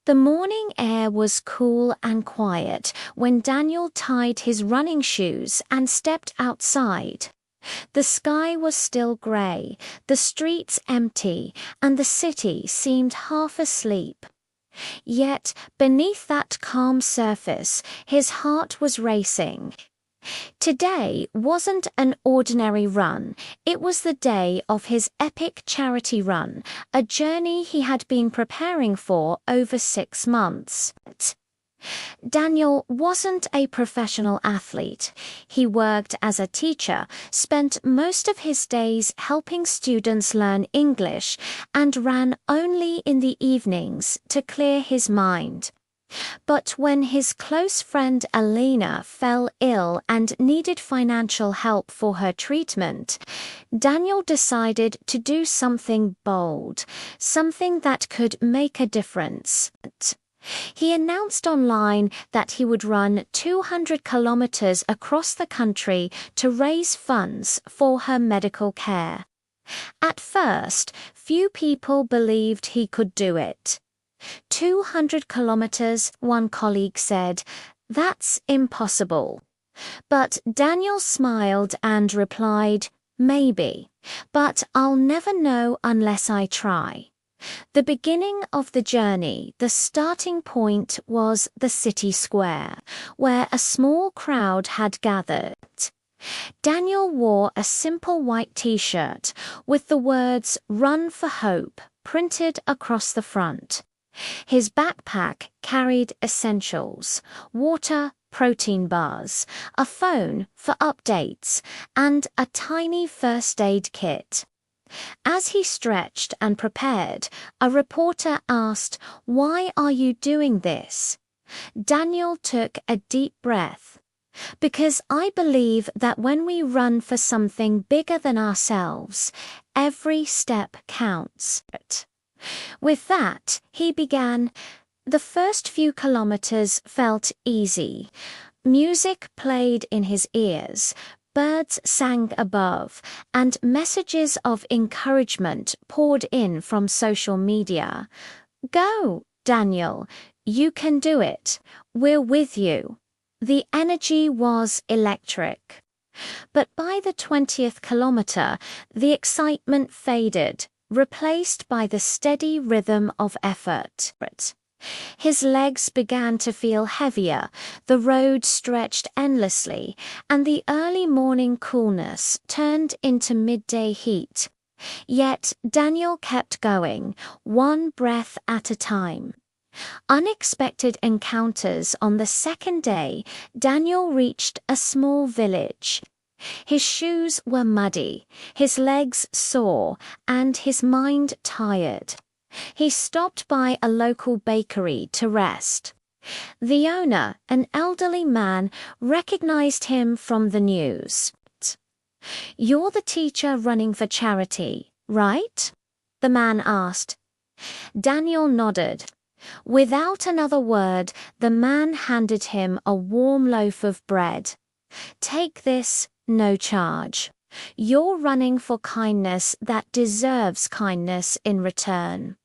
The morning air was cool and quiet when Daniel tied his running shoes and stepped outside. The sky was still grey, the streets empty, and the city seemed half asleep. Yet, beneath that calm surface, his heart was racing. Today wasn't an ordinary run, it was the day of his epic charity run, a journey he had been preparing for over 6 months. Daniel wasn't a professional athlete. He worked as a teacher, spent most of his days helping students learn English, and ran only in the evenings to clear his mind. But when his close friend Alina fell ill and needed financial help for her treatment, Daniel decided to do something bold, something that could make a difference. He announced online that he would run 200 kilometers across the country to raise funds for her medical care. At first, few people believed he could do it. 200 kilometers, one colleague said, "That's impossible." But Daniel smiled and replied, "Maybe, but I'll never know unless I try." The beginning of the journey, the starting point was the city square, where a small crowd had gathered. Daniel wore a simple white t-shirt with the words "Run for Hope" printed across the front. His backpack carried essentials: water, protein bars, a phone for updates, and a tiny first aid kit. As he stretched and prepared, a reporter asked, "Why are you doing this?" Daniel took a deep breath. "Because I believe that when we run for something bigger than ourselves, every step counts." With that, he began. The first few kilometers felt easy. Music played in his ears. Birds sang above, and messages of encouragement poured in from social media. "Go, Daniel, you can do it. We're with you." The energy was electric. But by the 20th kilometer, the excitement faded, replaced by the steady rhythm of effort. His legs began to feel heavier, the road stretched endlessly, and the early morning coolness turned into midday heat. Yet Daniel kept going, one breath at a time. Unexpected encounters. On the second day, Daniel reached a small village. His shoes were muddy, his legs sore, and his mind tired. He stopped by a local bakery to rest. The owner, an elderly man, recognized him from the news. "You're the teacher running for charity, right?" the man asked. Daniel nodded. Without another word, the man handed him a warm loaf of bread. "Take this, no charge. You're running for kindness that deserves kindness in return."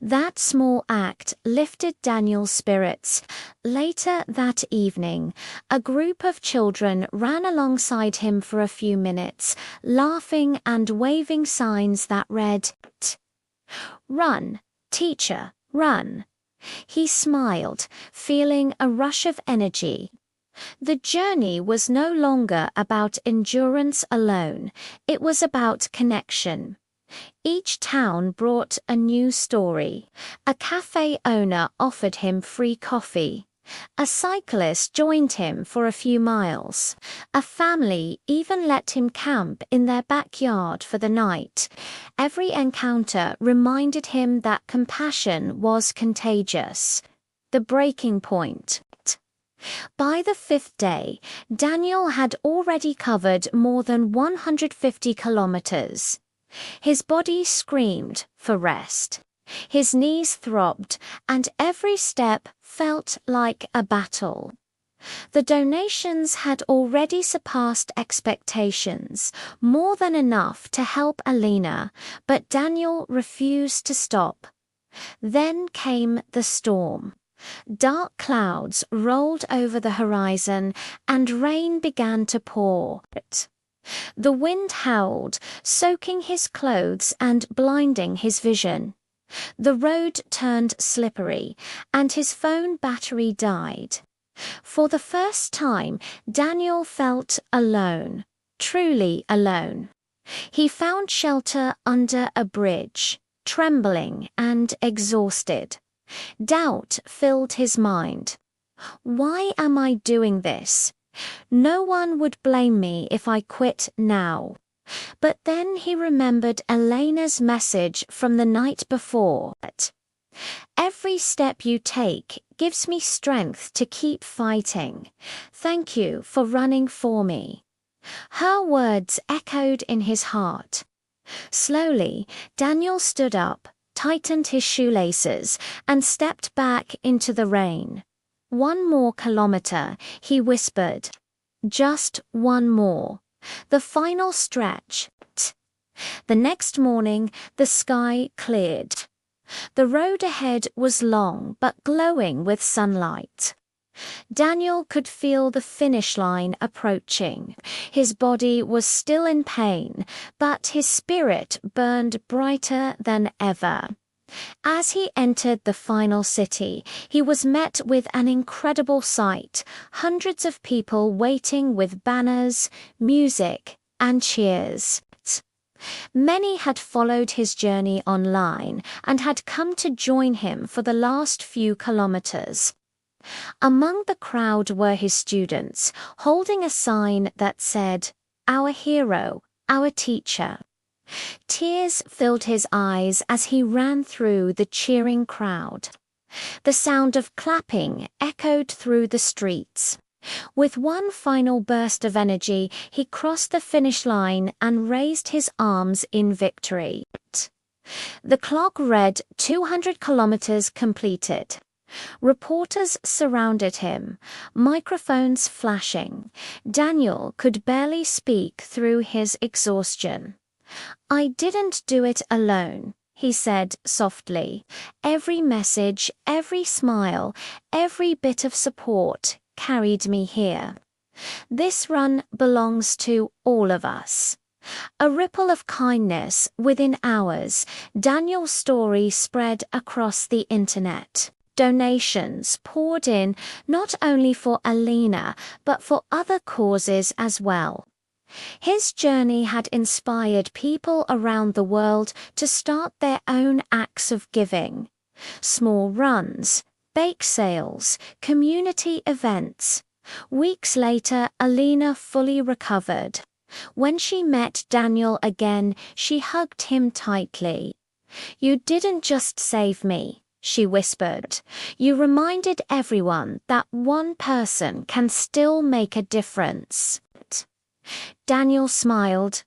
That small act lifted Daniel's spirits. Later that evening, a group of children ran alongside him for a few minutes, laughing and waving signs that read, "Run, teacher, run." He smiled, feeling a rush of energy. The journey was no longer about endurance alone, it was about connection. Each town brought a new story. A cafe owner offered him free coffee. A cyclist joined him for a few miles. A family even let him camp in their backyard for the night. Every encounter reminded him that compassion was contagious. The breaking point. By the 5th day, Daniel had already covered more than 150 kilometers. His body screamed for rest. His knees throbbed, and every step felt like a battle. The donations had already surpassed expectations, more than enough to help Alina, but Daniel refused to stop. Then came the storm. Dark clouds rolled over the horizon and rain began to pour. The wind howled, soaking his clothes and blinding his vision. The road turned slippery, and his phone battery died. For the first time, Daniel felt alone, truly alone. He found shelter under a bridge, trembling and exhausted. Doubt filled his mind. Why am I doing this? No one would blame me if I quit now. But then he remembered Elena's message from the night before. Every step you take gives me strength to keep fighting. Thank you for running for me. Her words echoed in his heart. Slowly, Daniel stood up, tightened his shoelaces, and stepped back into the rain. 1 more kilometer, he whispered. Just 1 more. The final stretch. The next morning, the sky cleared. The road ahead was long but glowing with sunlight. Daniel could feel the finish line approaching. His body was still in pain, but his spirit burned brighter than ever. As he entered the final city, he was met with an incredible sight, hundreds of people waiting with banners, music, and cheers. Many had followed his journey online and had come to join him for the last few kilometers. Among the crowd were his students, holding a sign that said, "Our hero, our teacher." Tears filled his eyes as he ran through the cheering crowd. The sound of clapping echoed through the streets. With one final burst of energy, he crossed the finish line and raised his arms in victory. The clock read 200 kilometers completed. Reporters surrounded him, microphones flashing. Daniel could barely speak through his exhaustion. "I didn't do it alone," he said softly. "Every message, every smile, every bit of support carried me here. This run belongs to all of us." A ripple of kindness within hours, Daniel's story spread across the internet. Donations poured in not only for Elena, but for other causes as well. His journey had inspired people around the world to start their own acts of giving. Small runs, bake sales, community events. Weeks later, Elena fully recovered. When she met Daniel again, she hugged him tightly. "You didn't just save me," she whispered. "You reminded everyone that one person can still make a difference." Daniel smiled.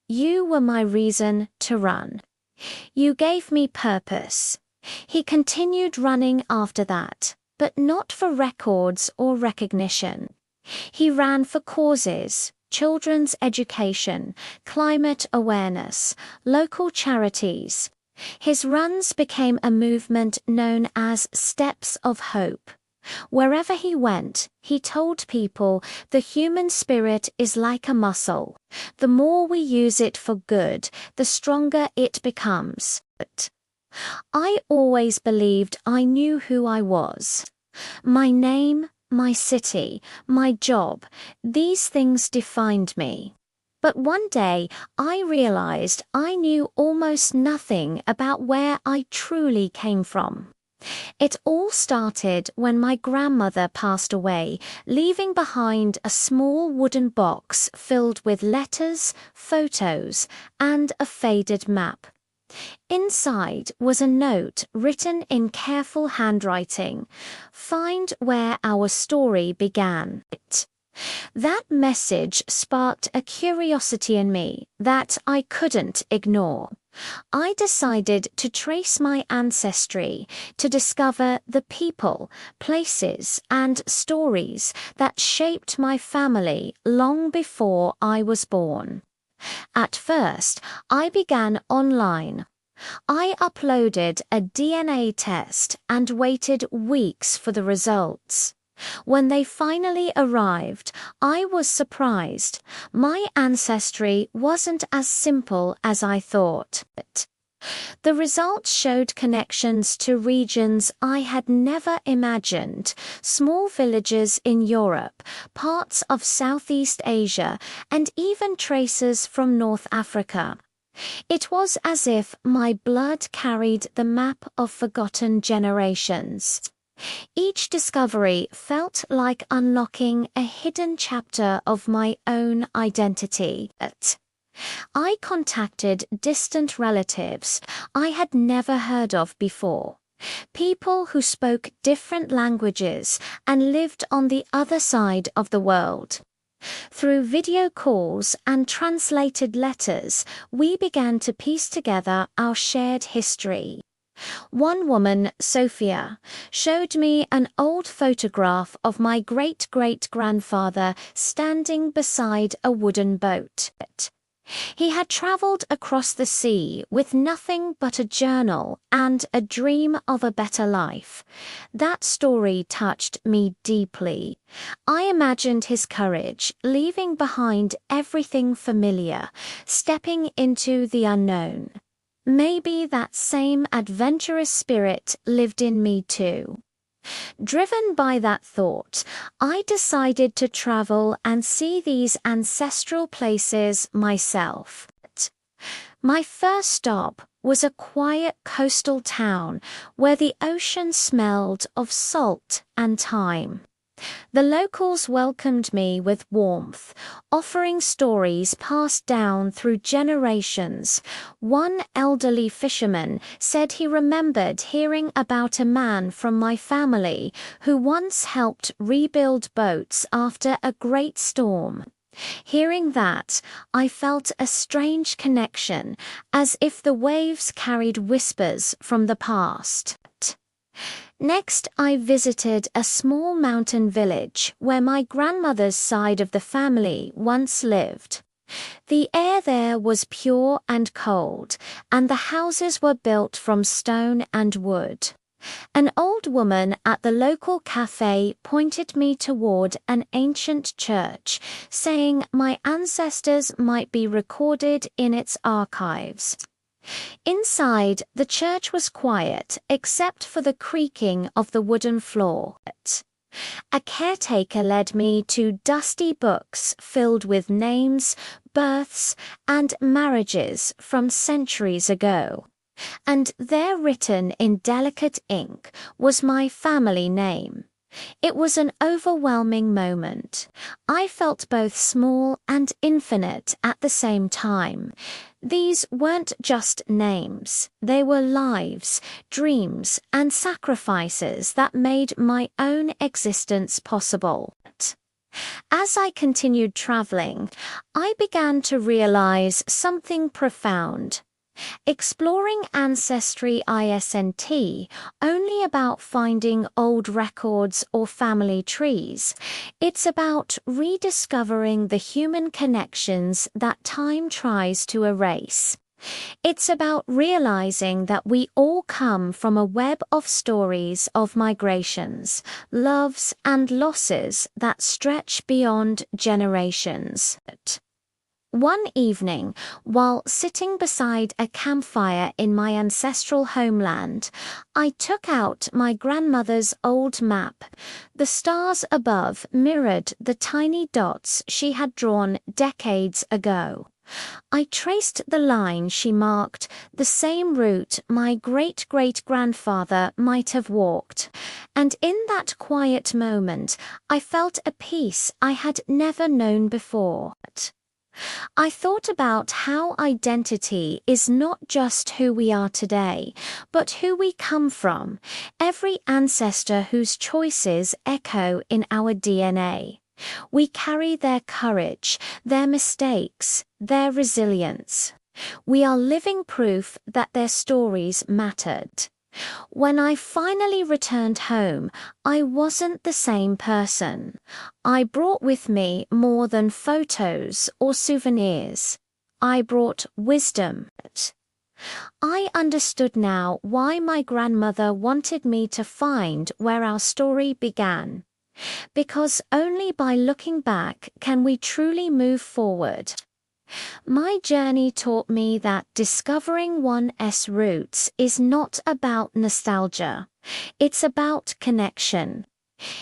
"You were my reason to run. You gave me purpose." He continued running after that, but not for records or recognition. He ran for causes, children's education, climate awareness, local charities. His runs became a movement known as Steps of Hope. Wherever he went, he told people the human spirit is like a muscle. The more we use it for good, the stronger it becomes. I always believed I knew who I was. My name, my city, my job, these things defined me. But one day I realized I knew almost nothing about where I truly came from. It all started when my grandmother passed away, leaving behind a small wooden box filled with letters, photos, and a faded map. Inside was a note written in careful handwriting: "Find where our story began." That message sparked a curiosity in me that I couldn't ignore. I decided to trace my ancestry, to discover the people, places, and stories that shaped my family long before I was born. At first, I began online. I uploaded a DNA test and waited weeks for the results. When they finally arrived, I was surprised. My ancestry wasn't as simple as I thought. The results showed connections to regions I had never imagined, small villages in Europe, parts of Southeast Asia, and even traces from North Africa. It was as if my blood carried the map of forgotten generations. Each discovery felt like unlocking a hidden chapter of my own identity. I contacted distant relatives I had never heard of before, people who spoke different languages and lived on the other side of the world. Through video calls and translated letters, we began to piece together our shared history. One woman, Sophia, showed me an old photograph of my great-great-grandfather standing beside a wooden boat. He had traveled across the sea with nothing but a journal and a dream of a better life. That story touched me deeply. I imagined his courage, leaving behind everything familiar, stepping into the unknown. Maybe that same adventurous spirit lived in me too. Driven by that thought, I decided to travel and see these ancestral places myself. My first stop was a quiet coastal town where the ocean smelled of salt and thyme. The locals welcomed me with warmth, offering stories passed down through generations. One elderly fisherman said he remembered hearing about a man from my family who once helped rebuild boats after a great storm. Hearing that, I felt a strange connection, as if the waves carried whispers from the past. Next, I visited a small mountain village where my grandmother's side of the family once lived. The air there was pure and cold, and the houses were built from stone and wood. An old woman at the local cafe pointed me toward an ancient church, saying my ancestors might be recorded in its archives. Inside, the church was quiet, except for the creaking of the wooden floor. A caretaker led me to dusty books filled with names, births, and marriages from centuries ago. And there, written in delicate ink, was my family name. It was an overwhelming moment. I felt both small and infinite at the same time. These weren't just names. They were lives, dreams, and sacrifices that made my own existence possible. As I continued traveling, I began to realize something profound. Exploring Ancestry isn't only about finding old records or family trees. It's about rediscovering the human connections that time tries to erase. It's about realizing that we all come from a web of stories of migrations, loves, and losses that stretch beyond generations. One evening, while sitting beside a campfire in my ancestral homeland, I took out my grandmother's old map. The stars above mirrored the tiny dots she had drawn decades ago. I traced the line she marked, the same route my great-great-grandfather might have walked, and in that quiet moment, I felt a peace I had never known before. I thought about how identity is not just who we are today, but who we come from, every ancestor whose choices echo in our DNA. We carry their courage, their mistakes, their resilience. We are living proof that their stories mattered. When I finally returned home, I wasn't the same person. I brought with me more than photos or souvenirs. I brought wisdom. I understood now why my grandmother wanted me to find where our story began. Because only by looking back can we truly move forward. My journey taught me that discovering one's roots is not about nostalgia. It's about connection.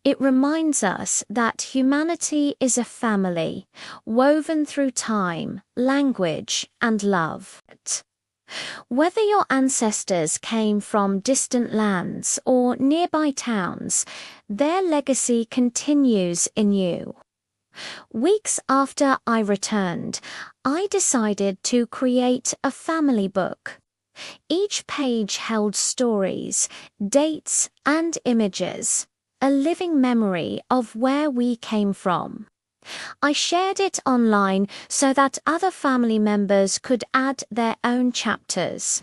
It reminds us that humanity is a family, woven through time, language, and love. Whether your ancestors came from distant lands or nearby towns, their legacy continues in you. Weeks after I returned, I decided to create a family book. Each page held stories, dates, and images, a living memory of where we came from. I shared it online so that other family members could add their own chapters.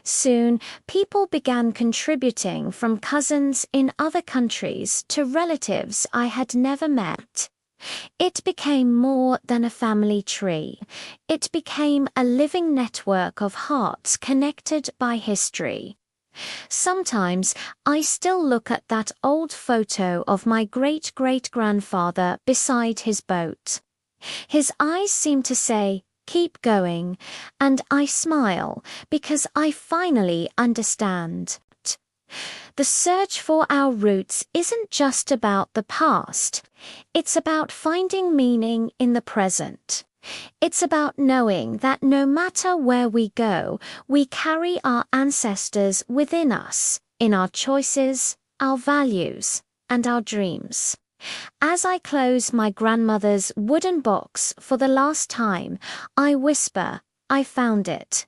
Soon, people began contributing, from cousins in other countries to relatives I had never met. It became more than a family tree. It became a living network of hearts connected by history. Sometimes I still look at that old photo of my great-great-grandfather beside his boat. His eyes seem to say, "Keep going," and I smile because I finally understand. The search for our roots isn't just about the past. It's about finding meaning in the present. It's about knowing that no matter where we go, we carry our ancestors within us, in our choices, our values, and our dreams. As I close my grandmother's wooden box for the last time, I whisper, "I found it."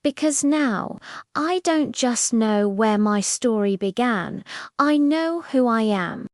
Because now, I don't just know where my story began, I know who I am.